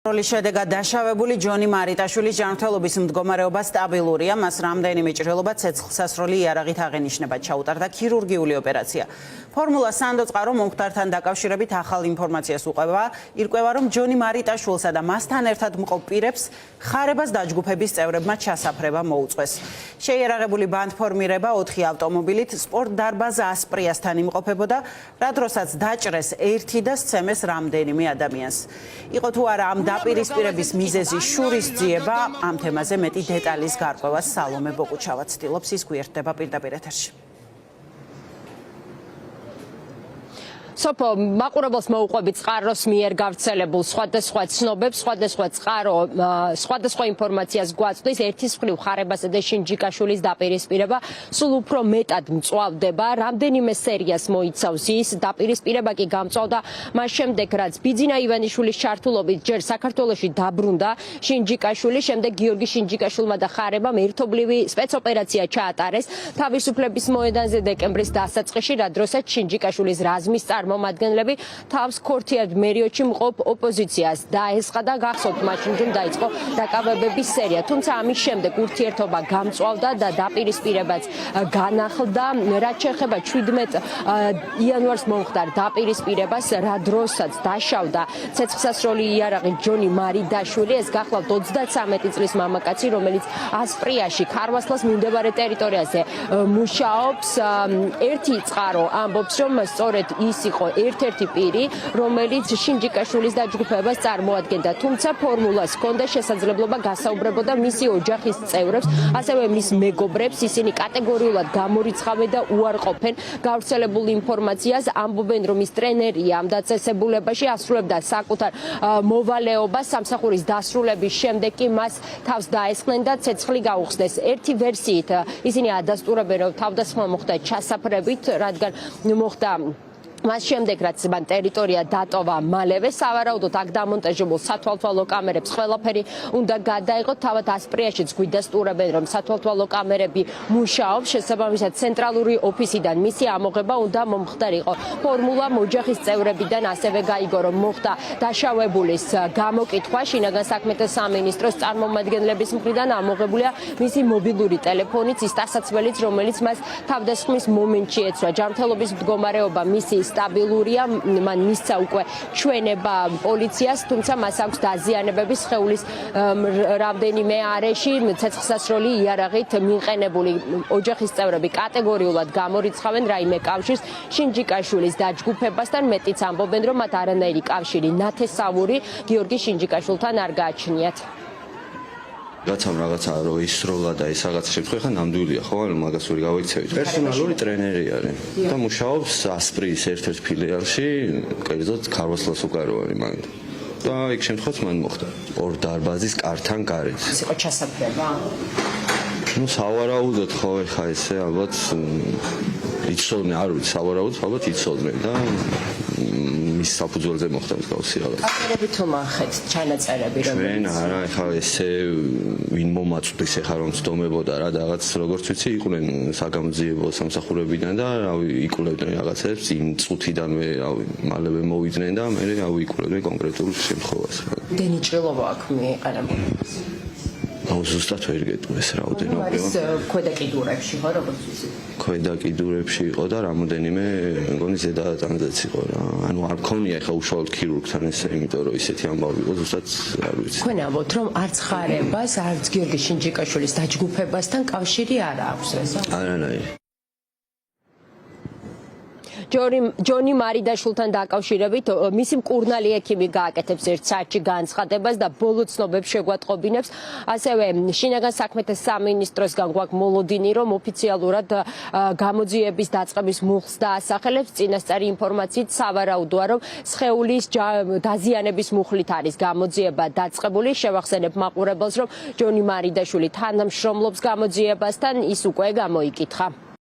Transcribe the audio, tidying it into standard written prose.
როლის შედეგად დაშავებული ჯონი მარიტაშვილის ჯანმრთელობის მდგომარეობა სტაბილურია, მას რამდენიმე ჭრილობა ცეცხლსასროლი იარაღით აღენიშნება, ჩაუტარდა ქირურგიული ოპერაცია. ფორმულა სანდო წყარო მომხდართან დაკავშირებით ახალ ინფორმაციას უყვება, ირკვევა, რომ ჯონი მარიტაშვილსა და მასთან ერთად მყოფ პირებს ხარებას დაჯგუფების წევრებმა ჩასაფრება მოუწყვეს. შეიარაღებული ბანდფორმირება 4 ავტომობილით სპორტ დარბაზ ასპრიასთან იმყოფებოდა, რა დროსაც დაჭრეს ერთი და სცემეს რამდენიმე ადამიანს. იყო თუ არა ამ დაპირისპირების მიზეზი შურის ძიება, ამ თემაზე მეტი დეტალის გარკვევას სალომე ბოკუჩავა ცდილობს, ის გვერდება პირდაპირ ეთერში. სოფო მაყურებელს მოუყვებით წყაროს მიერ გავრცელებულ სხვადასხვა ცნობებს, სხვადასხვა ინფორმაციას გვაწვდის, ერთის მხრივ ხარებასა და შინჯიკაშვილის დაპირისპირება სულ უფრო მეტად მწვავდება, რამდენიმე სერიას მოიცავს ის დაპირისპირება კი გამწვავდა მას შემდეგ, რაც ბიძინა ივანიშვილის ჩართულობით ჯერ საქართველოში დაბრუნდა შინჯიკაშვილი, შემდეგ გიორგი შინჯიკაშვილმა და ხარებამ ერთობლივი სპეცოპერაცია ჩაატარეს თავისუფლების მოედანზე დეკემბრის დასაწყისში, რა დროსაც შინჯიკაშვილის რაზმის მომადგენლები თავს ქორთიად მერიოდში მყოფ ოპოზიციას დაესხა და გახსოვთ მაშინ რომ დაიწყო დაკავებების სერია. თუმცა ამის შემდეგ ურთიერთობა გამწვავდა და დაპირისპირებაც განახლდა. რაც შეეხება 17 იანვარს მომხდარ დაპირისპირებას, რა დროსაც დაშავდა ცეცხლსასროლი იარაღი ჯონი მარიდაშვილი, ეს გახლავთ 33 წლის მამაკაცი, რომელიც ასპრიაში ქარვასლას მიმდებარე ტერიტორიაზე მუშაობს. ერთი წყარო ამბობს, რომ სწორედ ის იყო ერთ-ერთი პირი, რომელიც შინჯიკაშვილის დაჯგუფებას წარმოადგენდა, თუმცა ფორმულას ჰქონდა შესაძლებლობა გასაუბრებოდა მისი ოჯახის წევრებს, ასევე მის მეგობრებს, ისინი კატეგორიულად გამორიცხავენ და უარყოფენ გავრცელებულ ინფორმაციას, ამბობენ, რომ ის ტრენერია ამ დაწესებულებაში, ასრულებდა საკუთარ მოვალეობას, სამსახურის დასრულების შემდეგ კი მას თავს დაესხნენ და ცეცხლი გაუხსნეს. ერთი ვერსიით ისინი ადასტურებენ, რომ თავდასხმა მოხდა ჩასაფრებით, რადგან მოხდა მას შემდეგ, რაც მან ტერიტორია დატოვა მალევე, სავარაუდოდ აქ დამონტაჟებულ სათვალთვალო კამერებს ყველაფერი უნდა გადაიღოთ. თავად ასპრიაშიც გვიდასტურებენ, რომ სათვალთვალო კამერები მუშაობს, შესაბამისად ცენტრალური ოფისიდან მისი ამოღება უნდა მომხდარიყო. ფორმულამ ოჯახის წევრებიდან ასევე გაიგო, რომ მოხდა დაშავებულის გამოკითხვა, შინაგან საქმეთა სამინისტროს წარმომადგენლების მხრიდან ამოღებულია მისი მობილური ტელეფონიც, ის დასაცველიც, რომელიც მას თავდასხმის მომენტში ეცვა. ჯანმრთელობის მდგომარეობა მისი სტაბილურია, მან მისცა უკვე ჩვენება პოლიციას, თუმცა მას აქვს დაზიანებები სხეულის რამდენიმე არეში, ცეცხლსასროლი იარაღით მიყენებული. ოჯახის წევრები კატეგორიულად გამორიცხავენ რაიმე კავშირს შინჯიკაშვილის დაჯგუფებასთან, მეტიც ამბობენ, რომ მათ არანაირი კავშირი ნათესავური გიორგი შინჯიკაშვილთან არ გააჩნიათ. რაღაცა რო ისროლა და ეს რაღაცა შემთხვევა ხან ნამდვილია ხო, ანუ მაგას ვერ გავიქცევით. პერსონალური ტრენერი არის და მუშაობს ასპრის ერთ-ერთ ფილიალში, კერძოდ ქარვასლას უკაროვანი მაგ. და იქ შემთხვევაც მან მოხდა ორ დარბაზის კართან გარეთ. ის იყო ჩასაფრება? ნუ სავარაუდოდ ხო ეხა ესე ალბათ იცოდნენ, არ ვიცი, სავარაუდოდ ალბათ იცოდნენ და მის საფუძველზე მოხდა მსგავსი რაღაც. კამერები თუ მახეთ ჩანაწერები რომ ჩვენ არა, ეხა ესე ვინ მომაწვდის ეხა რომ ცდომებოდა რა და რაღაც როგორც ვიცი, იყვნენ საგამოძიებო სამსახურებიდან და რავი იკვლევდნენ რაღაცებს, იმ წუთიდანვე რავი მალევე მოვიდნენ და მე რავი იკვლევდნენ კონკრეტულ შემთხვევას. დენი ჭრილობა აქ მიეყენებოდა. აუ ზუსტად ვერ გეტყვეს რაოდენობა. არის ქვედა კიდურებში ხო, როგორც ვიცი. ქვედა კიდურებში იყო და რამოდენიმე მგონი ზედა ტანზეც იყო რა. ანუ არ მქონია ხა უშუალოდ ქირურგთან ესე, იმიტომ რომ ისეთი ამბავი იყო, ზუსტად არ ვიცი. თქვენ ამბობთ, რომ არც ხარებას, არც გიორგი შინჯიკაშვილის დაჯგუფებასთან კავშირი არ აქვს ესა? არანაირი. ჯონი მარიდაშვილთან დაკავშირებით მისი მკურნალი ექიმი გააკეთებს ერთ საათში განცხადებას და ბოლო ცნობებს შეგვატყობინებს. ასევე შინაგან საქმეთა სამინისტროსგან გვაქვს მოლოდინი, რომ ოფიციალურად გამოძიების დაწყების მუხლს დაასახელებს. წინასწარი ინფორმაციით სავარაუდოა, რომ სხეულის დაზიანების მუხლით არის გამოძიება დაწყებული. შევახსენებ მაყურებელს, რომ ჯონი მარიდაშვილი თანამშრომლობს გამოძიებასთან, ის უკვე გამოიკითხა.